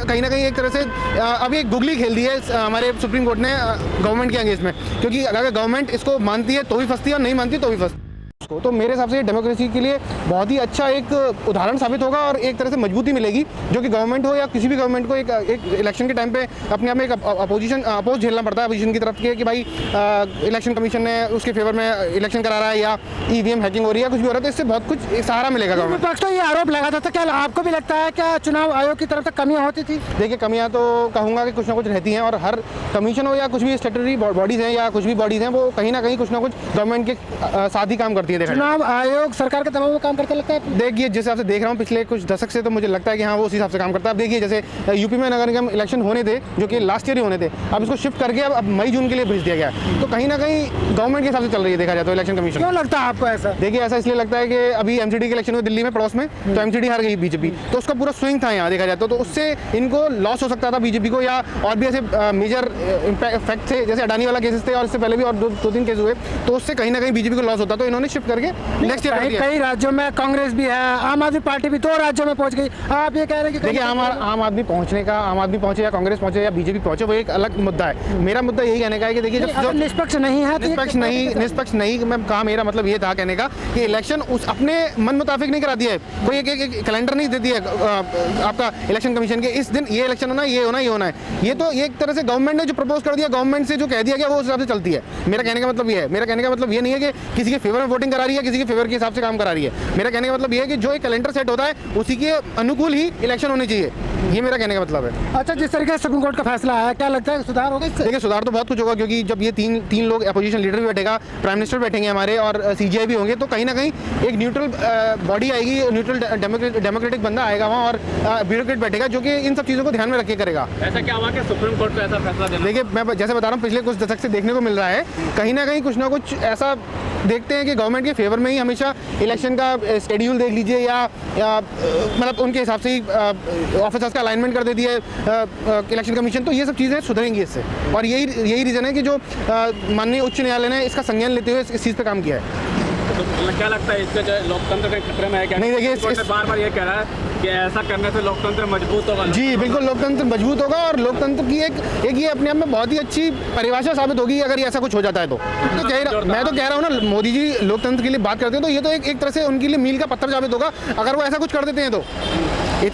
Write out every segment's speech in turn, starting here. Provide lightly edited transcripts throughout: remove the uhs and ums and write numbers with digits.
कहीं ना कहीं एक तरह से अभी एक गुगली खेल दी है हमारे सुप्रीम कोर्ट ने गवर्नमेंट के अगेंस्ट में, क्योंकि अगर गवर्नमेंट इसको मानती है तो भी फंसती है और नहीं मानती तो भी फंसती है। तो मेरे हिसाब से डेमोक्रेसी के लिए बहुत ही अच्छा एक उदाहरण साबित होगा और एक तरह से मजबूती मिलेगी, जो कि गवर्नमेंट हो या किसी भी गवर्नमेंट को एक इलेक्शन के टाइम पे अपने आप में एक अपोज झेलना पड़ता है अपोजिशन की तरफ के कि भाई इलेक्शन कमीशन ने उसके फेवर में इलेक्शन करा रहा है या ईवीएम हैकिंग हो रही है, कुछ भी हो रहा है, तो इससे बहुत कुछ सहारा मिलेगा गवर्नमेंट। विपक्ष तो ये आरोप लगाता था, क्या आपको भी लगता है क्या चुनाव आयोग की तरफ से कमियां होती थी? देखिए, कमियां तो कहूँगा कि कुछ ना कुछ रहती हैं और हर कमीशन हो या कुछ भी स्टेटरी बॉडीज़ हैं या कुछ भी बॉडीज़ हैं, वो कहीं ना कहीं कुछ ना कुछ गवर्नमेंट के साथ ही काम करती है। चुनाव आयोग सरकार के दबाव में काम करता लगता है? देखिए, जिस हिसाब से देख रहा हूँ पिछले कुछ दशक से, तो मुझे लगता है कि हाँ वो उसी हिसाब से काम करता है। अब देखिए, जैसे यूपी में नगर निगम इलेक्शन होने थे जो कि लास्ट ईयर ही होने थे, अब इसको शिफ्ट करके अब मई जून के लिए भेज दिया गया है, तो कहीं ना कहीं गवर्नमेंट के हिसाब से चल रही है देखा जाए तो इलेक्शन कमीशन। क्यों लगता है आपको ऐसा? देखिए, ऐसा इसलिए लगता है कि अभी एमसीडी के इलेक्शन हुए दिल्ली में पड़ोस में, तो एमसीडी हार गई बीजेपी, तो उसका पूरा स्विंग था यहाँ देखा जाए तो उससे इनको लॉस हो सकता था बीजेपी को, या और भी ऐसे मेजर इम्पैक्ट थे जैसे अडानी वाला केसेस थे और इससे पहले भी और दो तीन केस हुए, तो उससे कहीं ना कहीं बीजेपी को लॉस होता, तो इन्होंने शिफ्ट करके नेक्स्ट ईयर। कई राज्यों में कांग्रेस भी है, आम आदमी पार्टी भी 2 राज्यों में पहुंच गई, आप ये कह रहे हैं कि देखिए आम आदमी पहुंचने का, आम आदमी पहुंचे या कांग्रेस पहुंचे या बीजेपी पहुंचे, वो एक अलग मुद्दा है। मेरा मुद्दा यही कहने का है कि देखिए जब निष्पक्ष नहीं है, निष्पक्ष नहीं मैं कहा, मेरा मतलब ये था कहने का कि इलेक्शन उस अपने मन मुताबिक नहीं करा दिया है, कोई एक कैलेंडर नहीं दे दिया आपका इलेक्शन कमीशन के, इस दिन ये इलेक्शन होना है, ये होना है, ये होना है। ये तो एक तरह से गवर्नमेंट ने जो प्रपोज कर दिया, गवर्नमेंट से जो कह दिया गया वो उस हिसाब से चलती है। मेरा कहने का मतलब ये है, मेरा कहने का मतलब ये नहीं है कि किसी के फेवर में वोटिंग करा रही है, किसी के फेवर के हिसाब से काम करा रही है। मेरा कहने का मतलब ये है कि जो एक कैलेंडर सेट होता है उसी के अनुकूल ही इलेक्शन होने चाहिए, ये मेरा कहने का मतलब है। अच्छा, जिस तरीके से सुप्रीम कोर्ट का फैसला आया, क्या लगता है सुधार होगा इससे? देखिए, सुधार तो बहुत कुछ होगा, क्योंकि जब ये तीन लोग अपोजिशन लीडर भी बैठेगा, प्राइम मिनिस्टर बैठेंगे हमारे और सीजीआई भी होंगे, तो कहीं ना कहीं एक न्यूट्रल बॉडी आएगी, न्यूट्रल डेमोक्रेटिक बंदा आएगा वहाँ और ब्यूरोक्रेट बैठेगा जो कि इन सब चीज़ों को ध्यान में रखे करेगा। ऐसा क्या हुआ कि सुप्रीम कोर्ट को ऐसा फैसला देना? देखिए, मैं जैसे बता रहा हूँ पिछले कुछ दशक से देखने को मिल रहा है, कहीं ना कहीं कुछ ना कुछ ऐसा देखते हैं कि गवर्नमेंट के फेवर में ही हमेशा इलेक्शन का शेड्यूल देख लीजिए या मतलब उनके हिसाब से ही ऑफिसर्स का अलाइनमेंट कर देती है इलेक्शन कमीशन, तो ये सब चीज़ें सुधरेंगी इससे। और यही रीज़न है कि जो माननीय उच्च न्यायालय ने इसका संज्ञान लेते हुए इस चीज़ पर काम किया है। तो क्या लगता है इससे जो लोकतंत्र के खतरे में है क्या? नहीं, देखिए बार ये कह रहा है कि ऐसा करने से लोकतंत्र मजबूत होगा। जी बिल्कुल, लोकतंत्र मजबूत होगा और लोकतंत्र की एक ये अपने आप में बहुत ही अच्छी परिभाषा साबित होगी अगर ये ऐसा कुछ हो जाता है तो। मैं तो कह रहा हूँ ना, मोदी जी लोकतंत्र के लिए बात करते हैं तो ये तो एक तरह से उनके लिए मील का पत्थर साबित होगा अगर वो ऐसा कुछ कर देते हैं तो।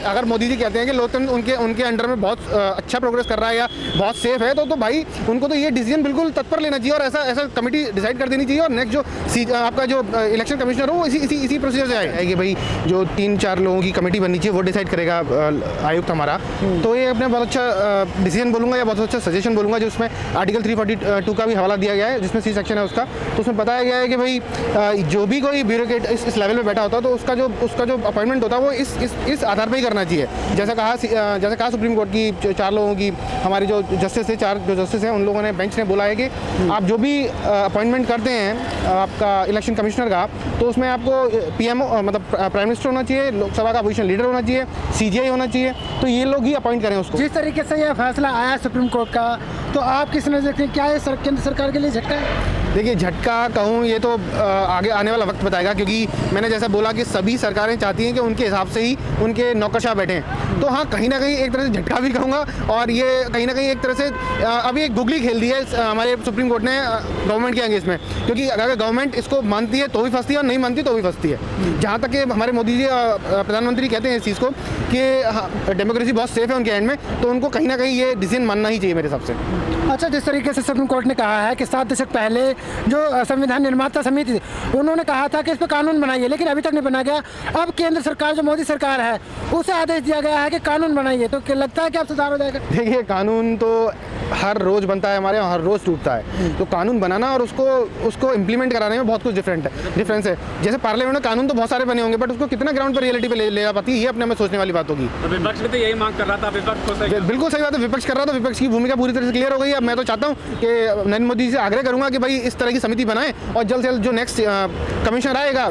अगर मोदी जी कहते हैं कि लोकतंत्र उनके अंडर में बहुत अच्छा प्रोग्रेस कर रहा है या बहुत सेफ है, तो भाई उनको तो ये डिसीजन बिल्कुल तत्पर लेना चाहिए और ऐसा कमेटी डिसाइड कर देनी चाहिए और नेक्स्ट जो आपका जो इलेक्शन कमिश्नर हो वो इसी प्रोसीजर से आए कि भाई जो 3-4 लोगों की कमेटी बननी चाहिए वो डिसाइड करेगा आयुक्त हमारा। तो ये अपने बहुत अच्छा डिसीजन बोलूँगा या बहुत अच्छा सजेशन बोलूँगा, जो उसमें आर्टिकल 342 का भी हवाला दिया गया है जिसमें C सेक्शन है उसका, तो उसमें बताया गया है कि भाई जो भी कोई ब्यूरोक्रेट इस लेवल पे बैठा होता है तो उसका जो अपॉइंटमेंट होता है वो इस आधार पर ही करना चाहिए। जैसे कहा सुप्रीम कोर्ट की 4 लोगों की हमारी जो जस्टिस है, 4 जो जस्टिस हैं उन लोगों ने, बेंच ने बोला है कि आप जो भी अपॉइंटमेंट करते हैं आपका इलेक्शन कमिश्नर का, तो उसमें आपको PMO मतलब प्राइम मिनिस्टर होना चाहिए, लोकसभा का अपोजिशन लीडर होना चाहिए, CGI होना चाहिए, तो ये लोग ही अपॉइंट करें उसको। जिस तरीके से यह फैसला आया सुप्रीम कोर्ट का, तो आप किस नजर देखते हैं, क्या ये केंद्र सरकार के लिए झटका है? देखिए, झटका कहूँ ये तो आगे आने वाला वक्त बताएगा, क्योंकि मैंने जैसा बोला कि सभी सरकारें चाहती हैं कि उनके हिसाब से ही उनके नौकरशाह बैठें, तो हाँ कहीं ना कहीं एक तरह से झटका भी कहूँगा और ये कहीं ना कहीं एक तरह से अभी एक गुगली खेल दी है हमारे सुप्रीम कोर्ट ने गवर्नमेंट के अगेंस्ट में, क्योंकि अगर गवर्नमेंट इसको मानती है तो भी फंसती है और नहीं मानती तो भी फंसती है। जहाँ तक कि हमारे मोदी जी प्रधानमंत्री कहते हैं इस चीज़ को कि डेमोक्रेसी बहुत सेफ है उनके एंड में, तो उनको कहीं ना कहीं ये डिसीजन मानना ही चाहिए मेरे हिसाब से। अच्छा, जिस तरीके से सुप्रीम कोर्ट ने कहा है कि 7 दशक पहले जो संविधान निर्माता समिति थी उन्होंने कहा था कि इस पर कानून बनाइए, लेकिन अभी तक नहीं बना गया। अब केंद्र सरकार जो मोदी सरकार है उसे आदेश दिया गया है कि कानून बनाइए, तो क्या लगता है कि अब सुधार हो जाएगा? देखिए, कानून तो हर रोज़ बनता है हमारे यहाँ, हर रोज़ टूटता है, तो कानून बनाना और उसको इम्प्लीमेंट कराने में बहुत कुछ डिफरेंस है। जैसे पार्लियामेंट में कानून तो बहुत सारे बने होंगे बट उसको कितना ग्राउंड पर रियलिटी पे ले जा पाती है, ये अपने में सोचने वाली बात होगी। तो विपक्ष भी तो यही मांग कर रहा था, विपक्ष बिल्कुल सही बात है, विपक्ष कर रहा था, विपक्ष की भूमिका पूरी तरह से क्लियर हो गई है। अब मैं तो चाहता हूँ कि नरेंद्र मोदी जी से आग्रह करूँगा कि भाई इस तरह की समिति बनाएं और जल्द से जल्द जो नेक्स्ट कमिश्नर आएगा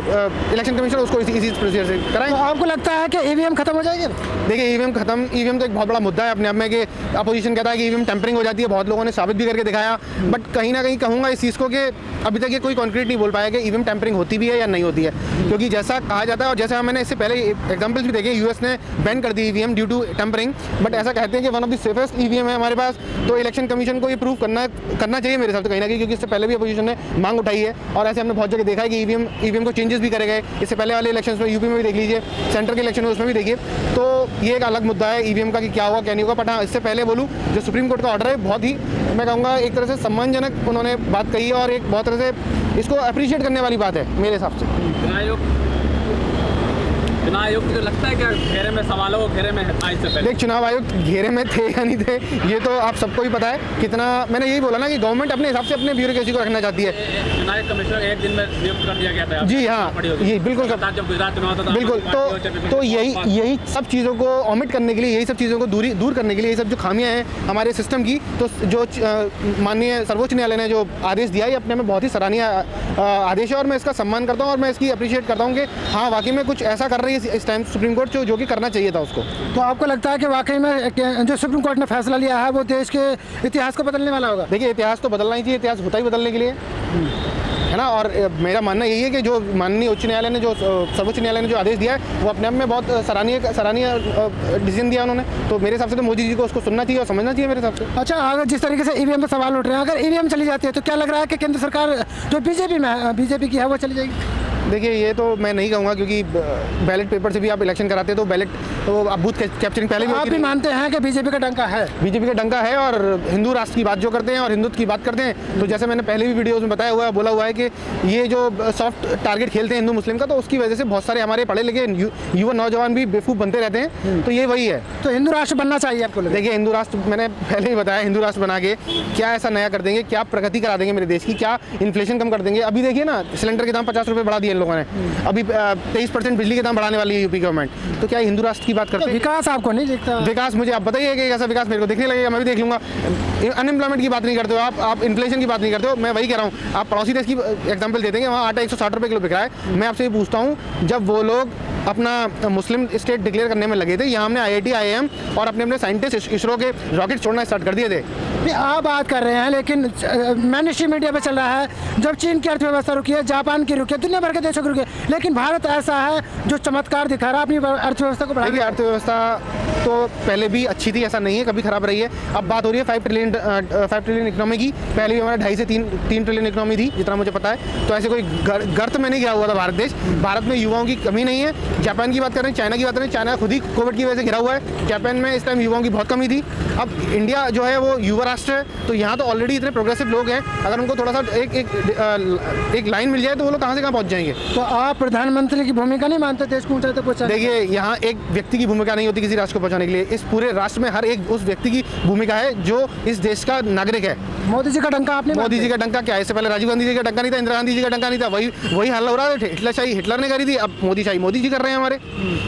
इलेक्शन कमिश्नर उसको इसी प्रोसीजर से कराएं। तो आपको लगता है कि ईवीएम खत्म हो जाएगी? देखिए ईवीएम तो एक बहुत बड़ा मुद्दा है अपने आप में कि अपोजिशन कहता है कि ईवीएम टेम्परिंग हो जाती है, बहुत लोगों ने साबित भी करके दिखाया, बट कहीं ना कहीं कहूँगा इस चीज़ को कि अभी तक ये कोई कॉन्क्रीट नहीं बोल पाया कि ईवीएम टेम्परिंग होती भी है या नहीं होती है, क्योंकि जैसा कहा जाता है और जैसे मैंने इससे पहले एग्जाम्पल्स भी देखे, यूएस ने बैन कर दी EVM due to tampering, but ऐसा कहते हैं कि one of the safest EVM है हमारे पास। तो इलेक्शन कमीशन को ये प्रूव करना चाहिए मेरे हिसाब से कहीं ना कहीं, क्योंकि इससे पहले भी अपोजिशन ने मांग उठाई है और ऐसे हमने बहुत जगह देखा है कि ईवीएम को चेंजेस भी करे गए। इससे पहले वाले इलेक्शन में यूपी में भी देख लीजिए, सेंटर के इलेक्शन में उसमें भी देखिए, तो ये एक अलग मुद्दा है ईवीएम का कि क्या होगा क्या नहीं होगा। बट हाँ, इससे पहले बोलूँ जो सुप्रीम कोर्ट का ऑर्डर है बहुत ही मैं कहूँगा एक तरह से सम्मानजनक उन्होंने बात कही है और एक बहुत तरह से इसको अप्रिशिएट करने वाली बात है मेरे हिसाब से। चुनाव आयोग को लगता है क्या घेरे में सवालों को घेरे में आज से पहले? देख, चुनाव आयुक्त घेरे में थे या नहीं थे ये तो आप सबको ही पता है कितना। मैंने यही बोला ना कि गवर्नमेंट अपने हिसाब से अपने ब्यूरोक्रेसी को रखना चाहती है। चुनाव कमिश्नर एक दिन में नियुक्त कर दिया गया था। जी हाँ, ये बिल्कुल जब गुजरात चुनाव था बिल्कुल। तो यही सब चीज़ों को ऑमिट करने के लिए, यही सब चीज़ों को दूर करने के लिए, ये सब जो खामियां हैं हमारे सिस्टम की, तो जो माननीय सर्वोच्च न्यायालय ने जो आदेश दिया है अपने में बहुत ही सराहनीय आदेश है और मैं इसका सम्मान करता हूँ और मैं इसकी अप्रिशिएट करता हूँ कि हाँ वाकई में कुछ ऐसा कर रही है इस टाइम सुप्रीम कोर्ट जो कि करना चाहिए था उसको। तो आपको लगता है कि वाकई में जो सुप्रीम कोर्ट ने फैसला लिया है वो देश के इतिहास को बदलने वाला होगा? देखिए, इतिहास तो बदलना ही चाहिए, इतिहास होता ही बदलने के लिए है ना। और मेरा मानना यही है कि जो माननीय उच्च न्यायालय ने, जो सर्वोच्च न्यायालय ने जो आदेश दिया है वो अपने आप में बहुत सराहनीय डिसीजन दिया उन्होंने। तो मेरे हिसाब से तो मोदी जी को उसको सुनना चाहिए और समझना चाहिए मेरे हिसाब से। अच्छा, अगर जिस तरीके से ईवीएम पर सवाल उठ रहे हैं, अगर ईवीएम चली जाती है तो क्या लग रहा है कि केंद्र सरकार जो बीजेपी की है वो चली जाएगी? देखिए, ये तो मैं नहीं कहूँगा क्योंकि बैलेट पेपर से भी आप इलेक्शन कराते हैं तो बैलेट तो आप बूथ कैप्चरिंग पहले भी आप भी मानते हैं कि बीजेपी का डंका है? बीजेपी का डंका है और हिंदू राष्ट्र की बात जो करते हैं और हिंदुत्व की बात करते हैं, तो जैसे मैंने पहले भी वीडियोस में बताया हुआ है, बोला हुआ है कि ये जो सॉफ्ट टारगेट खेलते हैं हिंदू मुस्लिम का, तो उसकी वजह से बहुत सारे हमारे पढ़े लिखे युवा नौजवान भी बेवकूफ़ बनते रहते हैं। तो ये वही है। तो हिंदू राष्ट्र बनना चाहिए आपको? देखिए, हिंदू राष्ट्र मैंने पहले ही बताया, हिंदू राष्ट्र बना के क्या ऐसा नया कर देंगे, क्या प्रगति करा देंगे मेरे देश की, क्या इन्फ्लेशन कम कर देंगे। अभी देखिए ना, सिलेंडर के दाम 50 रुपये बढ़ा दिए इन लोगों ने, अभी 23% बिजली के दाम बढ़ाने वाली है यूपी गवर्नमेंट। तो क्या हिंदू राष्ट्र की बात करते हैं? विकास आपको नहीं दिखता? विकास मुझे आप बताइए कि ऐसा विकास मेरे को देखने लगेगा, मैं भी देख लूंगा। अनएम्प्लॉयमेंट की बात नहीं करते हो आप इन्फ्लेशन की बात नहीं करते हो। मैं वही कह रहा हूँ, आप पड़ोसी देश की एग्जांपल देते हैं, वहाँ आटा 160 रुपये किलो बिक रहा है। मैं आपसे ये पूछता हूँ, जब वो लोग अपना मुस्लिम स्टेट डिक्लेयर करने में लगे थे, यहाँ हमने IIT IIM और अपने साइंटिस्ट इसरो के रॉकेट छोड़ना स्टार्ट कर दिए थे। आप बात कर रहे हैं, लेकिन मैन स्ट्रीम मीडिया पे चल रहा है जब चीन की अर्थव्यवस्था रुकी है, जापान की रुकी है, दुनिया भर के देशों की रुकी है, लेकिन भारत ऐसा है जो चमत्कार दिखा रहा है अपनी अर्थव्यवस्था को बढ़ाने की। अर्थव्यवस्था तो पहले भी अच्छी थी, ऐसा नहीं है कभी खराब रही है। अब बात हो रही है 5 ट्रिलियन इकोनॉमी की। पहले भी हमारा 2.5 से 3 ट्रिलियन इकोनॉमी थी जितना मुझे पता है। तो ऐसे कोई गर्त में नहीं गिरा हुआ था भारत देश। भारत में युवाओं की कमी नहीं है। जापान की बात करें, चाइना की बात करें, चाइना खुद ही कोविड की वजह से घिरा हुआ है। जापान में इस टाइम युवाओं की बहुत कमी थी। अब इंडिया जो है वो युवा राष्ट्र है, तो यहाँ तो ऑलरेडी इतने प्रोग्रेसिव लोग हैं, अगर उनको थोड़ा सा एक लाइन मिल जाए तो वो लोग कहाँ से कहाँ पहुँच जाएंगे। तो आप प्रधानमंत्री की भूमिका नहीं मानते देश को ऊंचाई तक पहुँचाने? देखिए, यहाँ एक व्यक्ति की भूमिका नहीं होती किसी राष्ट्र को पहुँचाने के लिए। इस पूरे राष्ट्र में हर एक उस व्यक्ति की भूमिका है जो इस देश का नागरिक है। मोदी जी का डंका आपने? मोदी जी का डंका क्या है? इससे पहले राजीव गांधी जी का डंका नहीं था, इंदिरा गांधी जी का डंका नहीं था। वही हाल हो रहा है। हिटलरशाही हिटलर ने करी थी, अब मोदी जी कर रहे हैं हमारे।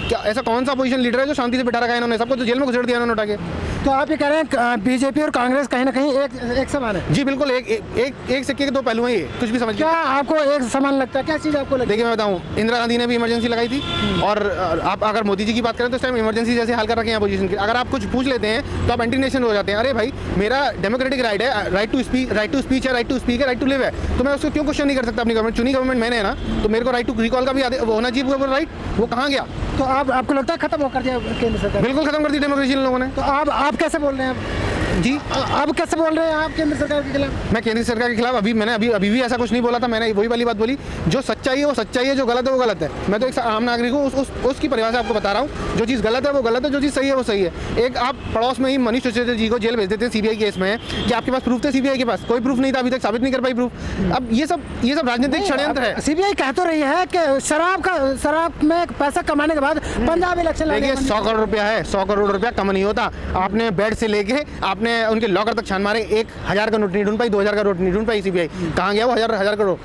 क्या ऐसा कौन सा पोजीशन लीडर है जो शांति से बैठा रखा है इन्होंने? सबको तो जेल में घुसेड़ दिया इन्होंने उठा के। तो आप ये कह रहे हैं बीजेपी और कांग्रेस कहीं ना कहीं एक समान है? जी बिल्कुल, एक सिक्के के दो पहलू हैं ये, कुछ भी समझ। क्या आपको एक समान लगता है? क्या चीज़ आपको लगती है? देखिए, मैं बताऊं, इंदिरा गांधी ने भी इमरजेंसी लगाई थी और आप अगर मोदी जी की बात करें तो इस टाइम इमरजेंसी जैसे हाल कर रखे हैं पोजीशन की। अगर आप कुछ पूछ लेते हैं तो आप एंटी नेशनल हो जाते हैं। अरे भाई, मेरा डेमोक्रेटिक राइट है, राइट टू स्पीच है, राइट टू स्पीक है, राइट टू लिव है, तो मैं उसको क्यों क्वेश्चन नहीं कर सकता? अपनी गवर्नमेंट चुनी गवर्नमेंट मैंने है ना, तो मेरे को राइट टू रिकॉल का भी होना चाहिए। वो राइट वो कहाँ गया? तो आपको लगता है खत्म कर दिया केंद्र सरकार? बिल्कुल खत्म कर दी डेमोक्रेसी इन लोगों ने। तो आप कैसे बोल रहे हैं? जी, आप कैसे बोल रहे हैं आप केंद्र सरकार के खिलाफ? मैं केंद्र सरकार के खिलाफ मैंने अभी भी ऐसा कुछ नहीं बोला था। मैंने वही वाली बात बोली, जो सच्चाई है वो सच्चाई है, जो गलत है वो गलत है। मैं तो एक आम नागरिक हूँ, उसकी परिभाषा आपको बता रहा हूँ। जो चीज़ गलत है वो गलत है, जो चीज़ सही है वो सही है। एक आप पड़ोस में ही मनीष सिसोदिया जी को जेल भेज देते हैं सीबीआई केस में कि आपके पास प्रूफ थे, सीबीआई के पास कोई प्रूफ नहीं था, अभी तक साबित नहीं कर पाई प्रूफ। अब ये सब राजनीतिक षड्यंत्र है। सीबीआई कह तो रही है कि शराब में पैसा कमाने के बाद पंजाब इलेक्शन देखिए, 100 करोड़ रुपया है, 100 करोड़ रुपया कम नहीं होता। आपने बेड से लेके आपने उनके लॉकर तक छान मारे, 1000 का नोट नहीं ढूंढ पाई, 2000 का नोट नहीं ढूंढ पाई सीबीआई। कहाँ गया वो हजार करोड़?